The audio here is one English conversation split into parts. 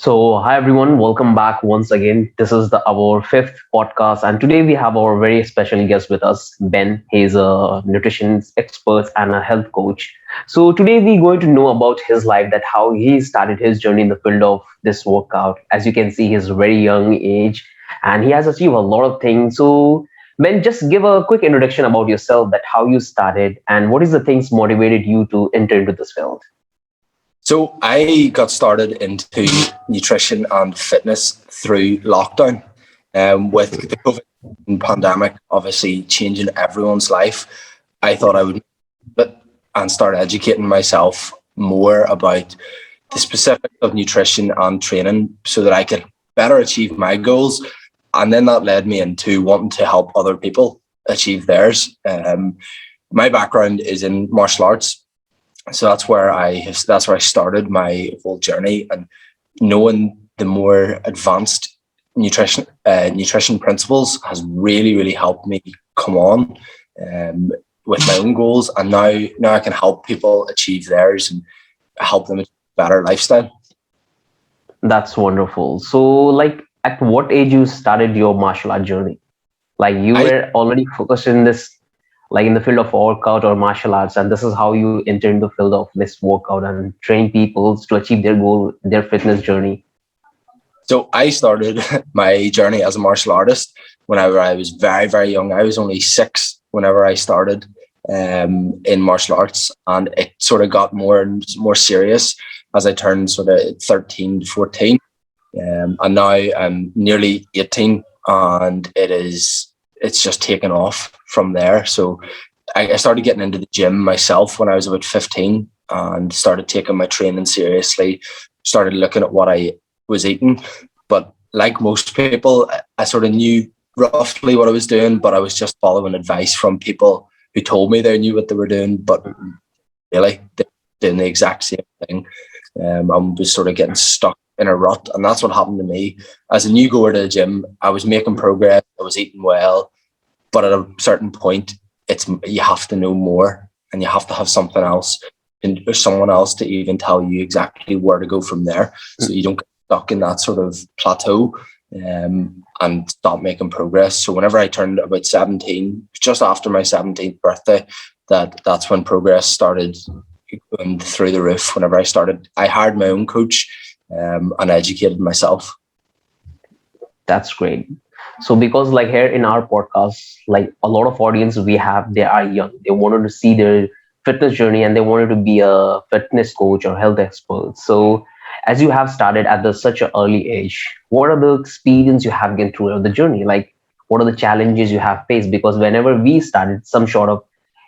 Hi everyone, welcome back once again. This is our fifth podcast, and today we have our very special guest with us, Ben. He's a nutrition expert and a health coach. So today we're going to know about his life, that how he started his journey in the field of this workout. As you can see, he's very young age, and he has achieved a lot of things. So Ben, just give a quick introduction about yourself, that how you started, and what is the things motivated you to enter into this field. So I got started into nutrition and fitness through lockdown, with the COVID pandemic obviously changing everyone's life. I thought I would but and start educating myself more about the specifics of nutrition and training so that I could better achieve my goals. And then that led me into wanting to help other people achieve theirs. My background is in martial arts, so that's where I started my whole journey, and knowing the more advanced nutrition principles has really helped me come on um, with my own goals, and now I can help people achieve theirs and help them achieve a better lifestyle. That's wonderful. At what age you started your martial art journey? Like, you I were already focused in this, like in the field of workout or martial arts, and this is how you entered the field of this workout and train people to achieve their goal, their fitness journey. So I started my journey as a martial artist whenever I was very young. I was only 6 whenever I started in martial arts, and it sort of got more and more serious as I turned sort of 13 to 14. And now I'm nearly 18, and it's just taken off from there. So I started getting into the gym myself when I was about 15, and started taking my training seriously, started looking at what I was eating. But like most people, I sort of knew roughly what I was doing, but I was just following advice from people who told me they knew what they were doing, but really they were doing the exact same thing. I was sort of getting stuck in a rut, and that's what happened to me. As a new goer to the gym, I was making progress, I was eating well, but at a certain point, it's you have to know more, and you have to have something else, and there's someone else to even tell you exactly where to go from there, so you don't get stuck in that sort of plateau, and stop making progress. So whenever I turned about 17, just after my 17th birthday, that's when progress started going through the roof. Whenever I hired my own coach, and educated myself. That's great. So because like here in our podcast, like a lot of audience we have, they are young. They wanted to see their fitness journey and they wanted to be a fitness coach or health expert. So as you have started at such an early age, what are the experience you have gone through the journey? Like, what are the challenges you have faced? Because whenever we started some sort of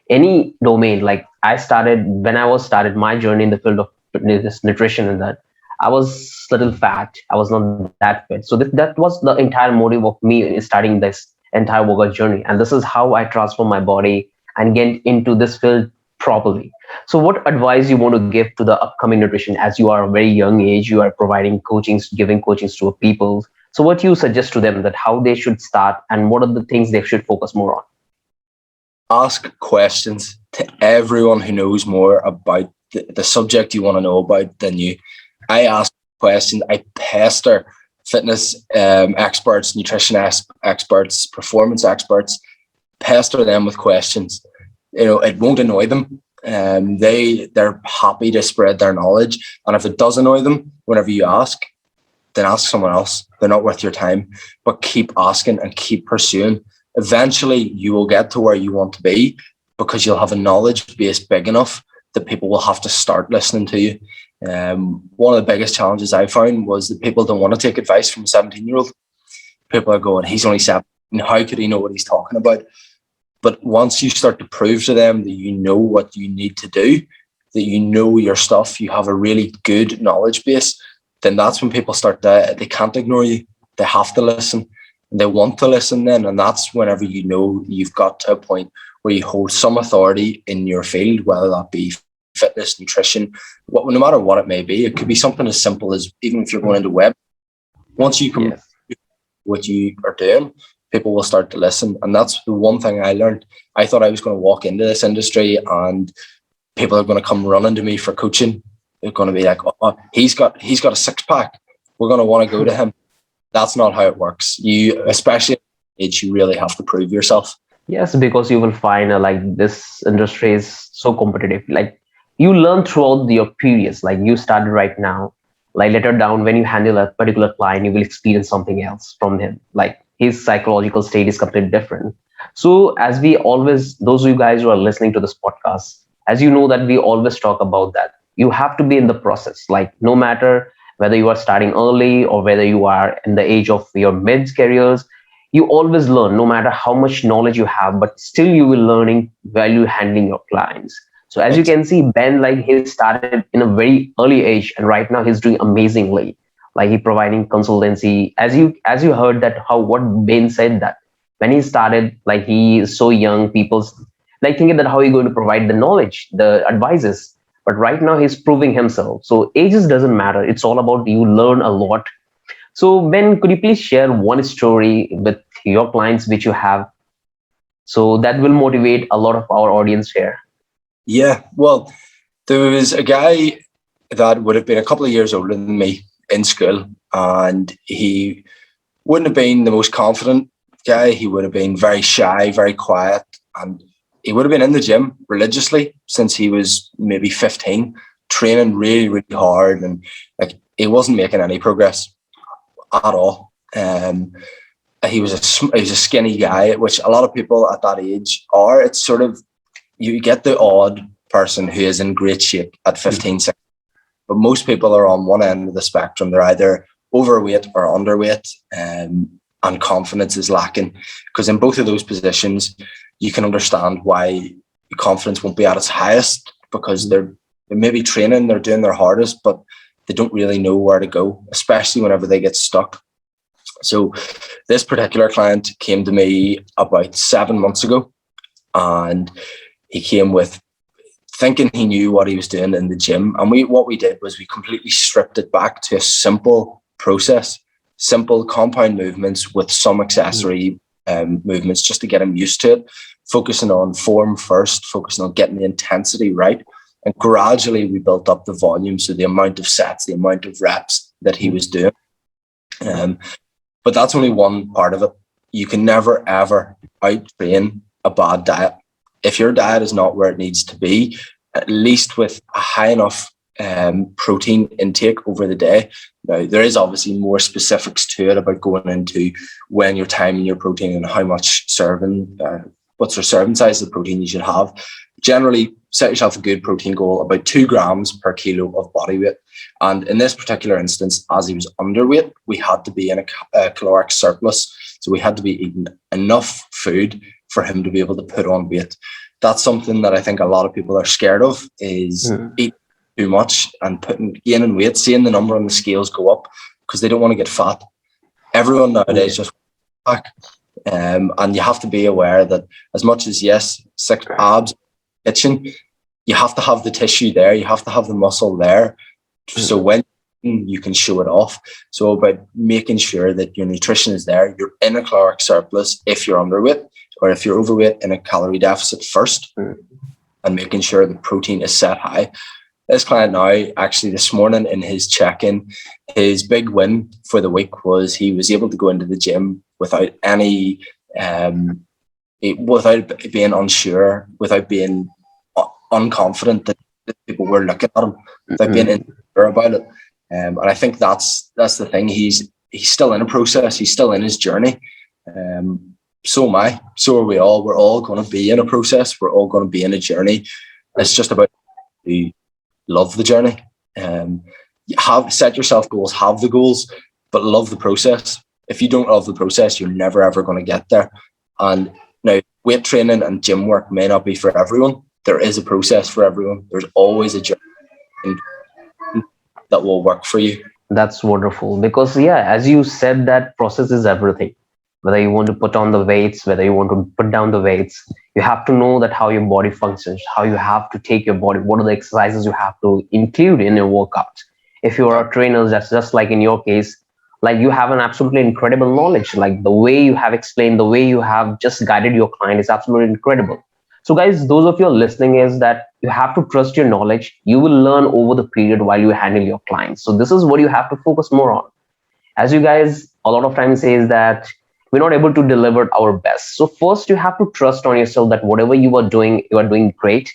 any domain, like I started when I was started my journey in the field of fitness, nutrition, and that I was little fat. I was not that fit. So that was the entire motive of me in starting this entire workout journey. And this is how I transform my body and get into this field properly. So what advice you want to give to the upcoming nutrition, as you are a very young age, you are providing coachings, giving coachings to people. So what you suggest to them, that how they should start and what are the things they should focus more on? Ask questions to everyone who knows more about the subject you want to know about than you. I ask questions. I pester fitness experts, nutrition experts, performance experts. Pester them with questions. It won't annoy them. They're happy to spread their knowledge, and if it does annoy them, whenever you ask, then ask someone else. They're not worth your time. But keep asking and keep pursuing. Eventually, you will get to where you want to be, because you'll have a knowledge base big enough that people will have to start listening to you. One of the biggest challenges I found was that people don't want to take advice from a 17-year-old. People are going, he's only 17. How could he know what he's talking about? But once you start to prove to them that you know what you need to do, that you know your stuff, you have a really good knowledge base, then that's when people they can't ignore you. They have to listen. And they want to listen then. And that's whenever you know you've got to a point where you hold some authority in your field, whether that be fitness, nutrition, no matter what it may be. It could be something as simple as, even if you're going into web, once you can what you are doing, people will start to listen. And that's the one thing I learned. I thought I was going to walk into this industry and people are going to come running to me for coaching. They're going to be like, oh, he's got a 6-pack. we're going to want to go to him. That's not how it works. You, especially at age, you really have to prove yourself. Yes, because you will find like this industry is so competitive. Like you learn throughout your periods. Like you started right now. Like later down, when you handle a particular client, you will experience something else from him. Like his psychological state is completely different. So as we always, those of you guys who are listening to this podcast, as you know that we always talk about that. You have to be in the process. Like no matter whether you are starting early or whether you are in the age of your mid careers, you always learn no matter how much knowledge you have, but still you will learning while you handling your clients. So as you Ex- can see, Ben, like he started in a very early age and right now he's doing amazingly. Like he providing consultancy, as you heard that how what Ben said, that when he started, like he is so young, people's like thinking that how he going to provide the knowledge, the advices, but right now he's proving himself. So ages doesn't matter, it's all about you learn a lot. So, Ben, could you please share one story with your clients which you have? So that will motivate a lot of our audience here. yeah, well, there was a guy that would have been a couple of years older than me in school, and he wouldn't have been the most confident guy. He would have been very shy, very quiet, and he would have been in the gym religiously since he was maybe 15, training really, really hard, and like he wasn't making any progress at all. He was a skinny guy, which a lot of people at that age are. It's sort of, you get the odd person who is in great shape at 15, 16, but most people are on one end of the spectrum. They're either overweight or underweight, and confidence is lacking. Because in both of those positions, you can understand why confidence won't be at its highest, because they're maybe training, they're doing their hardest, but they don't really know where to go, especially whenever they get stuck. So this particular client came to me about 7 months ago, and he came with thinking he knew what he was doing in the gym. And what we did was we completely stripped it back to a simple process, simple compound movements with some accessory movements, just to get him used to it, focusing on form first, focusing on getting the intensity right. And gradually we built up the volume, so the amount of sets, the amount of reps that he was doing. But that's only one part of it. You can never, ever out-train a bad diet. If your diet is not where it needs to be, at least with a high enough protein intake over the day. Now, there is obviously more specifics to it about going into when you're timing your protein and how much serving, what's your serving size of the protein you should have. Generally, set yourself a good protein goal, about 2 grams per kilo of body weight. And in this particular instance, as he was underweight, we had to be in a caloric surplus. So we had to be eating enough food for him to be able to put on weight. That's something that I think a lot of people are scared of, is eating too much and gaining weight, seeing the number on the scales go up, because they don't want to get fat. Everyone nowadays just back. And you have to be aware that as much as, yes, 6 abs, itching, you have to have the tissue there, you have to have the muscle there, so when you can show it off. So about making sure that your nutrition is there, you're in a caloric surplus if you're underweight, or if you're overweight, in a calorie deficit first, and making sure the protein is set high. This client now, actually this morning in his check-in, his big win for the week was he was able to go into the gym without any, without being unsure, without being unconfident that people were looking at him, without being insecure about it. And I think that's the thing. He's still in a process. He's still in his journey. So am I. So are we all. We're all going to be in a process. We're all going to be in a journey. It's just about to love the journey. Set yourself goals, have the goals, but love the process. If you don't love the process, you're never ever going to get there. And now, weight training and gym work may not be for everyone. There is a process for everyone. There's always a journey that will work for you. That's wonderful because, yeah, as you said, that process is everything. Whether you want to put on the weights, whether you want to put down the weights, you have to know that how your body functions, how you have to take your body, what are the exercises you have to include in your workout. If you are a trainer, that's just like in your case, like you have an absolutely incredible knowledge. Like the way you have explained, the way you have just guided your client is absolutely incredible. So guys, those of you listening, is that you have to trust your knowledge. You will learn over the period while you handle your clients. So this is what you have to focus more on. as you guys a lot of times say is that we're not able to deliver our best. So first you have to trust on yourself that whatever you are doing great.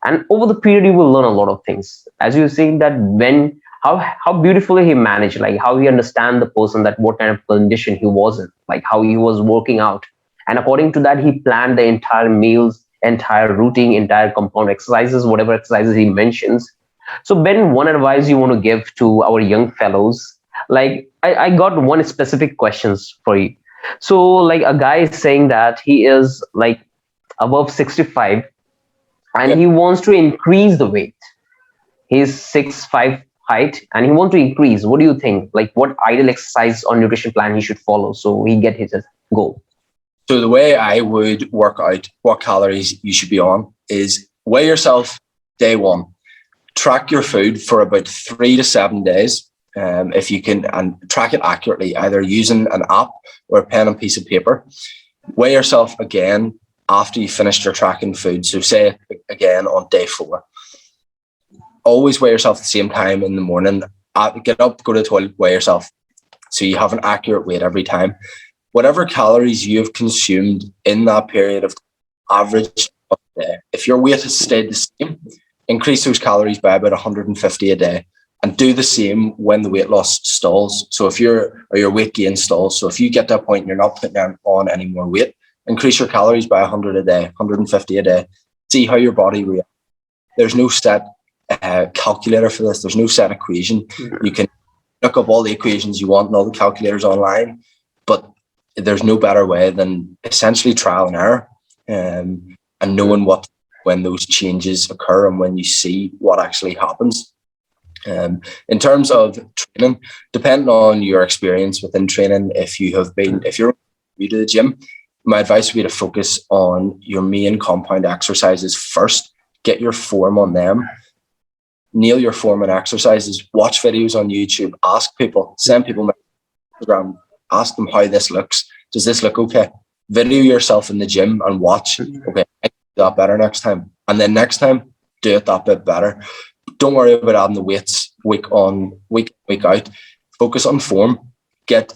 And over the period, you will learn a lot of things. As you see that when how beautifully he managed, like how he understand the person, that what kind of condition he was in, like how he was working out, and according to that, he planned the entire meals, entire routine, entire compound exercises, whatever exercises he mentions. So, Ben, one advice you want to give to our young fellows, like I got one specific questions for you. So, like a guy is saying that he is like above 65 Yeah. and he wants to increase the weight. He's 6'5" height and he wants to increase. What do you think? Like what ideal exercise or nutrition plan he should follow so he get his goal? So the way I would work out what calories you should be on is weigh yourself day one, track your food for about 3 to 7 days, if you can, and track it accurately, either using an app or a pen and piece of paper. Weigh yourself again after you finished your tracking food. So say again on day 4. Always weigh yourself at the same time in the morning. Get up, go to the toilet, weigh yourself. So you have an accurate weight every time. Whatever calories you have consumed in that period of average of the day, if your weight has stayed the same, increase those calories by about 150 a day, and do the same when the weight loss stalls. So if your weight gain stalls, so if you get to a point and you're not putting on any more weight, increase your calories by 100 a day, 150 a day. See how your body reacts. There's no set calculator for this. There's no set equation. You can look up all the equations you want and all the calculators online, but there's no better way than essentially trial and error, and knowing when those changes occur and when you see what actually happens. In terms of training, depending on your experience within training, if you're new to the gym, my advice would be to focus on your main compound exercises first. Get your form on them. Nail your form and exercises. Watch videos on YouTube. Ask people. Send people my Instagram. Ask them how this looks. Does this look okay? Video yourself in the gym and watch. Okay, I can do that better next time. And then next time, do it that bit better. Don't worry about adding the weights week on, week out. Focus on form.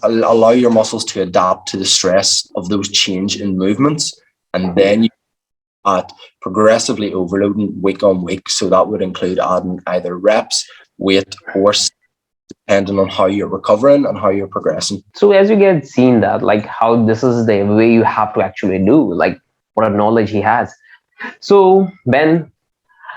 Allow your muscles to adapt to the stress of those change in movements. And then you at progressively overloading week on week. So that would include adding either reps, weight, or depending on how you're recovering and how you're progressing. So as you get seen that, like how this is the way you have to actually do, like what a knowledge he has. So Ben,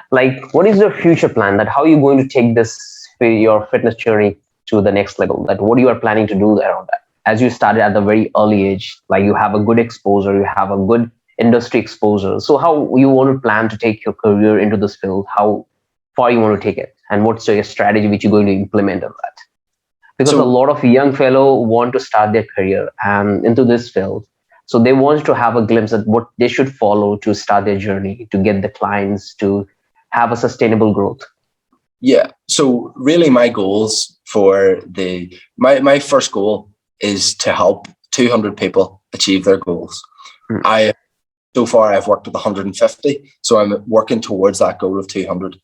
like what is your future plan? That how are you going to take this your fitness journey to the next level? That what you are planning to do there on that? As you started at the very early age, like you have a good exposure, you have a good industry exposure. So how you want to plan to take your career into this field? How far you want to take it? And what's your strategy which you're going to implement on that? Because a So lot of young fellow want to start their career and into this field. So they want to have a glimpse at what they should follow to start their journey, to get the clients, to have a sustainable growth. yeah, so really my goals for my first goal is to help 200 people achieve their goals. Mm. So far I've worked with 150, so I'm working towards that goal of 200.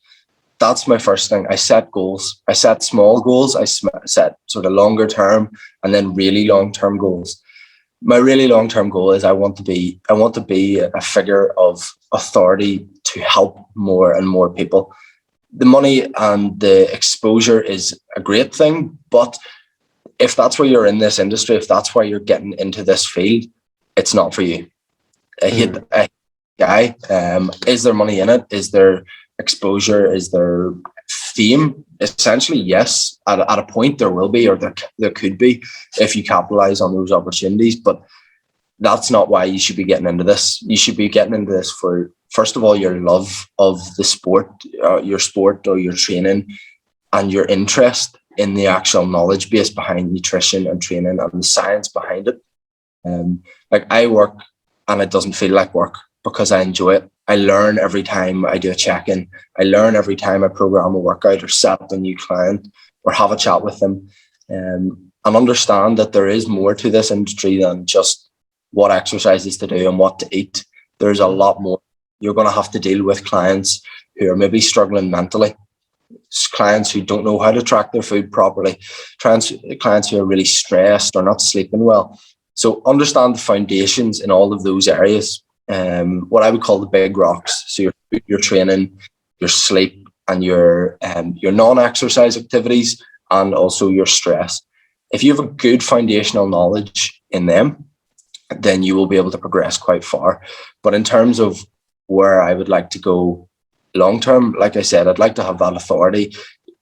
That's my first thing. I set goals. I set small goals. I set sort of longer term and then really long term goals. My really long term goal is I want to be a figure of authority to help more and more people. The money and the exposure is a great thing, but if that's where you're in this industry, if that's why you're getting into this field, it's not for you. I hate guy. Is there money in it? Is there exposure? Is there fame? Essentially, yes. At a point, there will be, or there could be, if you capitalize on those opportunities. But that's not why you should be getting into this. You should be getting into this for, first of all, your love of the sport, your sport or your training, and your interest in the actual knowledge base behind nutrition and training and the science behind it. Like I work and it doesn't feel like work because I enjoy it. I learn every time I do a check-in. I learn every time I program a workout or set up a new client or have a chat with them, and understand that there is more to this industry than just what exercises to do and what to eat. There's a lot more. You're going to have to deal with clients who are maybe struggling mentally. clients who don't know how to track their food properly, clients who are really stressed or not sleeping well. So understand the foundations in all of those areas. What I would call the big rocks. So your training, your sleep, and your non-exercise activities, and also your stress. If you have a good foundational knowledge in them, then you will be able to progress quite far. But in terms of where I would like to go long term, like I said, I'd like to have that authority,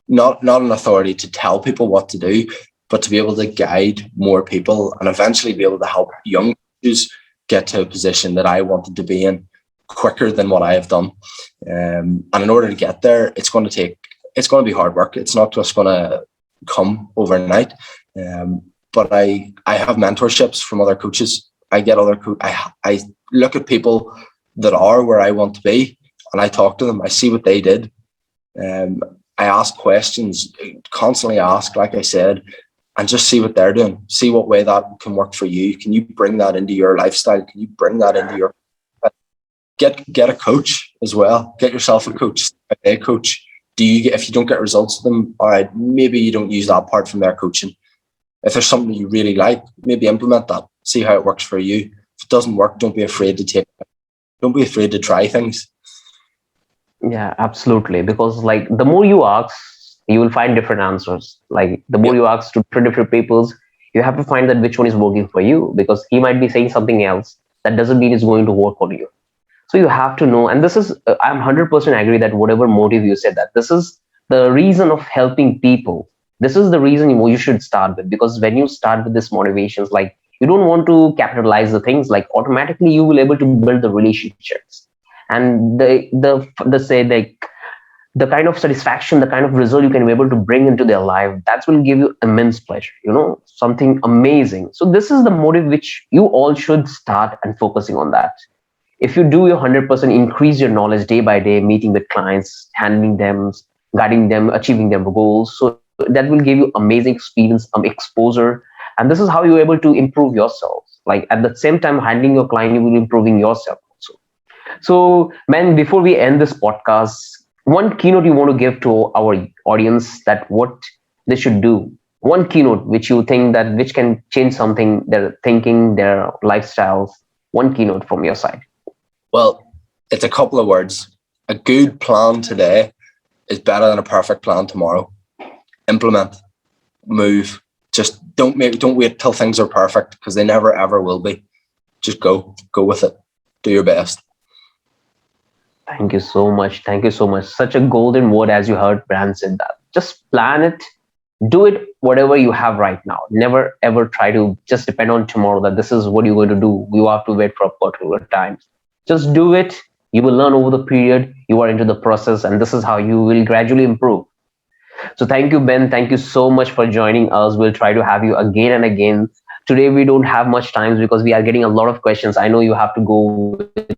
not an authority to tell people what to do, but to be able to guide more people and eventually be able to help young coaches get to a position that I wanted to be in quicker than what I have done. And in order to get there, it's going to be hard work. It's not just going to come overnight. But I have mentorships from other coaches. I get I look at people that are where I want to be, and I talk to them. I see what they did. I ask questions, constantly ask, like I said, and just see what they're doing. See what way that can work for you. Can you bring that into your lifestyle? Can you bring that into your get a coach as well? Get yourself a coach. A coach. If you don't get results with them, all right, maybe you don't use that part from their coaching. If there's something you really like, maybe implement that. See how it works for you. If it doesn't work, don't be afraid to try things. Yeah, absolutely. Because like the more you ask, you will find different answers. Like the more Yep. you ask to different people's, you have to find that which one is working for you, because he might be saying something else. That doesn't mean it's going to work on you. So you have to know, and this is, I'm 100% agree that whatever motive you said, that this is the reason of helping people. This is the reason you should start with, because when you start with this motivations, like you don't want to capitalize the things, like automatically you will able to build the relationships, and the say like the kind of satisfaction, the kind of result you can be able to bring into their life, that will give you immense pleasure, something amazing. So this is the motive which you all should start and focusing on that. If you do your 100%, increase your knowledge day by day, meeting with clients, handling them, guiding them, achieving their goals, so that will give you amazing experience, exposure, and this is how you're able to improve yourself. Like at the same time handling your client, you will improving yourself also. So man, before we end this podcast, one keynote you want to give to our audience, that what they should do, one keynote which you think that which can change something, their thinking, their lifestyles, one keynote from your side. Well, it's a couple of words. A good plan today is better than a perfect plan tomorrow. Implement, move. Just don't wait till things are perfect, because they never ever will be. Just go with it. Do your best. Thank you so much. Thank you so much. Such a golden word, as you heard Brand said that. Just plan it, do it, whatever you have right now. Never ever try to just depend on tomorrow that this is what you're going to do. You have to wait for a particular time. Just do it. You will learn over the period. You are into the process, and this is how you will gradually improve. So thank you, Ben. Thank you so much for joining us. We'll try to have you again and again. Today we don't have much time because we are getting a lot of questions. I know you have to go with your